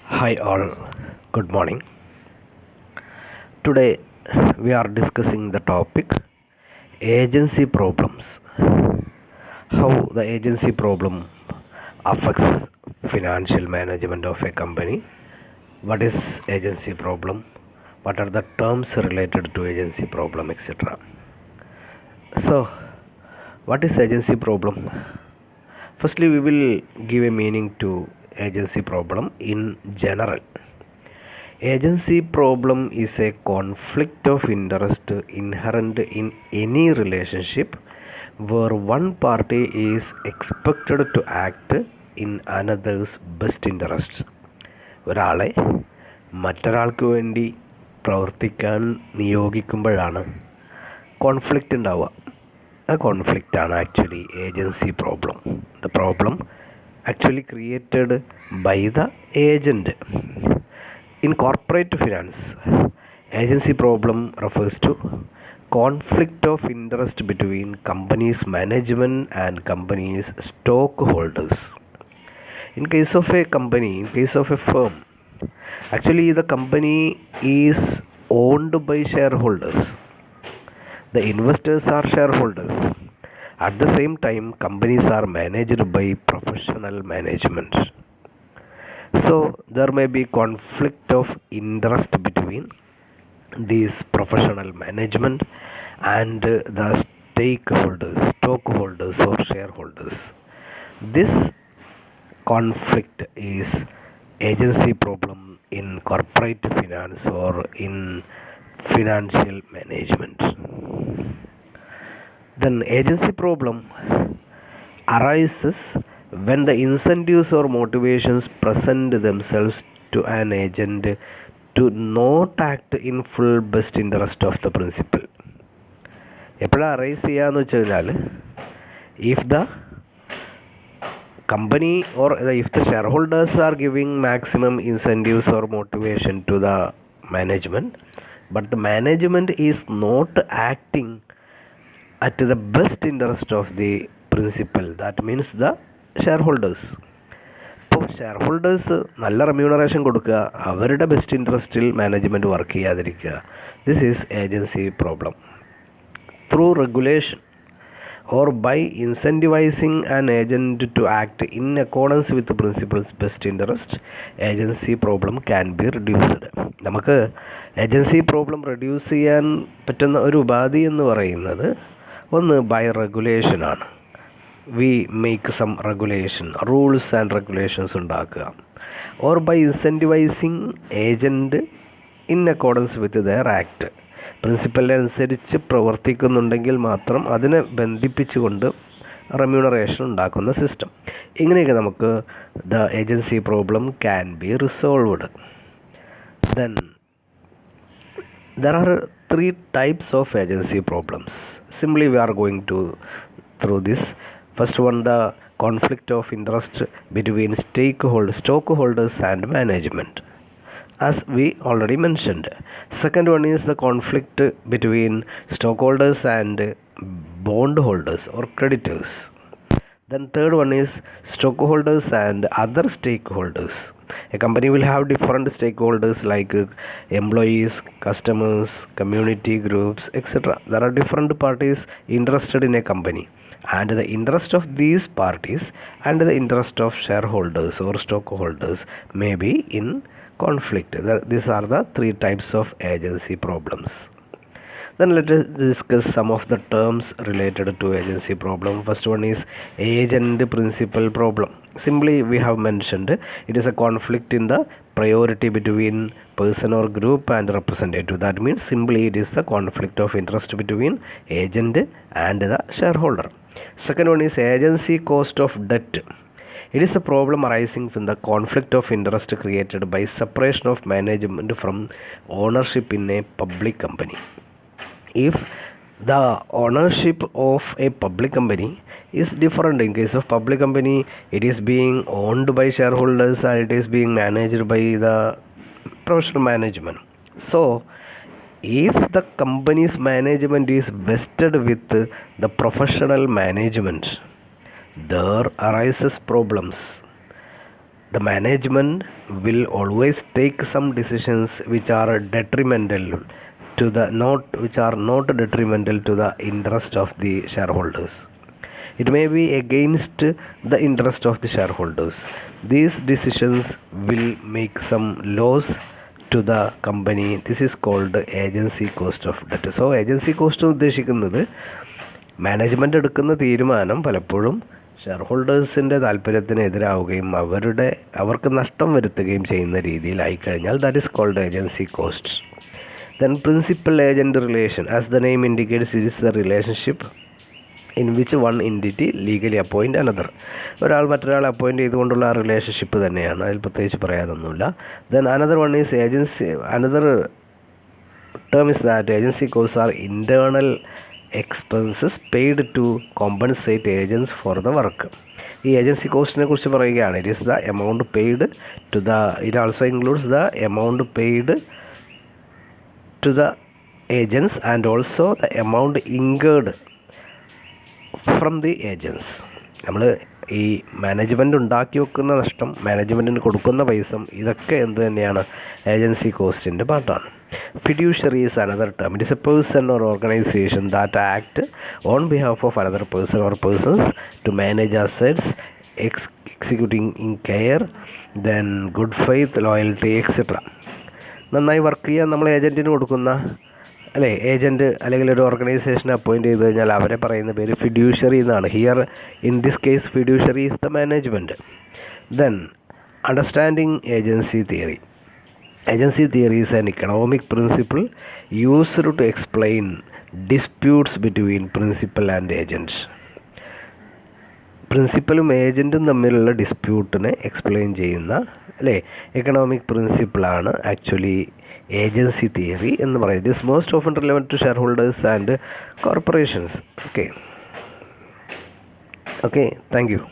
Hi all, good morning. Today we are discussing the topic agency problems. How the agency problem affects financial management of a company. What is agency problem? What are the terms related to agency problem, etc. So, what is agency problem? Firstly, we will give a meaning to agency problem in general. Agency problem is a conflict of interest inherent in any relationship where one party is expected to act in another's best interests. ഒരാളെ മറ്റൊരാൾക്ക് വേണ്ടി പ്രവർത്തിക്കാൻ നിയോഗിക്കുമ്പോഴാണ് conflict ഉണ്ടാവുക. ആ കോൺഫ്ലിക്റ്റാണ് actually agency problem. The problem actually created by the agent. In corporate finance, agency problem refers to conflict of interest between company's management and company's stockholders. In case of a company, in case of a firm, actually the company is owned by shareholders. The investors are shareholders. At the same time, companies are managed by professional management. So there may be conflict of interest between these professional management and the stockholders or shareholders. This conflict is agency problem in corporate finance or in financial management. Then agency problem arises when the incentives or motivations present themselves to an agent to not act in full best interest of the principal. എപ്പോഴാണ് arise ചെയ്യാന്ന് വെച്ച് കഴിഞ്ഞാൽ if the company or if the shareholders are giving maximum incentives or motivation to the management, but the management is not acting at the best interest of the principal, that means the shareholders. ഇപ്പോൾ shareholders നല്ല remuneration കൊടുക്കുക, അവരുടെ best ഇൻട്രസ്റ്റിൽ management work ചെയ്യാതിരിക്കുക. This is agency problem. Through regulation or by incentivizing an agent to act in accordance with the principal's best interest, agency problem can be reduced. നമുക്ക് agency problem reduce ചെയ്യാൻ പറ്റുന്ന ഒരു ഉപാധി എന്ന് പറയുന്നത് ഒന്ന് by റെഗുലേഷനാണ്. We make some regulation, rules and regulations ഉണ്ടാക്കുക. Or by incentivising agent in accordance with their act. പ്രിൻസിപ്പലിനനുസരിച്ച് പ്രവർത്തിക്കുന്നുണ്ടെങ്കിൽ മാത്രം അതിനെ ബന്ധിപ്പിച്ചുകൊണ്ട് റെമ്യൂണറേഷൻ ഉണ്ടാക്കുന്ന സിസ്റ്റം. ഇങ്ങനെയൊക്കെ നമുക്ക് the agency problem can be resolved. Then there are three types of agency problems. Simply we are going to through this. First one, the conflict of interest between stockholders and management, as we already mentioned. Second one is the conflict between stockholders and bondholders or creditors. Then third one is stockholders and other stakeholders. A company will have different stakeholders like employees, customers, community groups, etc. There are different parties interested in a company, and the interest of these parties and the interest of shareholders or stockholders may be in conflict. These are the three types of agency problems. Then let us discuss some of the terms related to agency problem. First one is agent principal problem. Simply we have mentioned it is a conflict in the priority between person or group and representative. That means simply it is the conflict of interest between agent and the shareholder. Second one is agency cost of debt. It is a problem arising from the conflict of interest created by separation of management from ownership in a public company. If the ownership of a public company is different, in case of public company it is being owned by shareholders and it is being managed by the professional management. So if the company's management is vested with the professional management, there arises problems. the management will always take some decisions which are detrimental to the not detrimental to the interest of the shareholders. It may be against the interest of the shareholders. These decisions will make some loss to the company. This is called agency cost of debt. So agency cost ഉദ്ദേശിക്കുന്നത് management എടുക്കുന്ന തീരുമാനം പലപ്പോഴും share താല്പര്യത്തിന് എതിരാവുകയും അവർക്ക് നഷ്ടം വരുത്തുകയും ചെയ്യുന്ന രീതിയിലായിക്കഴിഞ്ഞാൽ that is called agency cost. Then principal agent relation, as the name indicates, it is the relationship in which one entity legally appoint another. ഒരാൾ മറ്റൊരാളെ അപ്പോയിൻറ്റ് ചെയ്തുകൊണ്ടുള്ള ആ റിലേഷൻഷിപ്പ് തന്നെയാണ്, അതിൽ പ്രത്യേകിച്ച് പറയാനൊന്നുമില്ല. Then another one is agency, another term is that agency cost are internal expenses paid to compensate agents for the work. ഈ agency കോസ്റ്റിനെ കുറിച്ച് പറയുകയാണ്. It is the amount paid to the, it also includes the amount paid to the agents and also the amount incurred from the agents. നമ്മൾ ഈ management ഉണ്ടാക്കി വെക്കുന്ന നഷ്ടം, മാനേജ്മെൻറ്റിന് കൊടുക്കുന്ന പൈസ, ഇതൊക്കെ എന്ത് തന്നെയാണ്, ഏജൻസി കോസ്റ്റിൻ്റെ പാർട്ടാണ്. Fiduciary is another term. It is a person or organization that act on behalf of another person or persons to manage assets, executing in care, then good faith, loyalty, etc. നന്നായി work ചെയ്യാൻ നമ്മൾ ഏജൻറ്റിന് കൊടുക്കുന്ന, അല്ലേ, agent അല്ലെങ്കിൽ ഒരു ഓർഗനൈസേഷനെ appoint ചെയ്ത് കഴിഞ്ഞാൽ അവരെ പറയുന്ന പേര് ഫിഡ്യൂഷ്യറി എന്നാണ്. Here in this case fiduciary is the management. Then understanding agency theory. Agency theory is an economic principle used to explain disputes between principal and agents. പ്രിൻസിപ്പലും ഏജൻറ്റും തമ്മിലുള്ള ഡിസ്പ്യൂട്ടിനെ എക്സ്പ്ലെയിൻ ചെയ്യുന്ന, അല്ലേ, എക്കണോമിക് പ്രിൻസിപ്പിളാണ് ആക്ച്വലി ഏജൻസി തിയറി എന്ന് പറയുന്നത്. It is most often relevant to shareholders and corporations. Okay, thank U.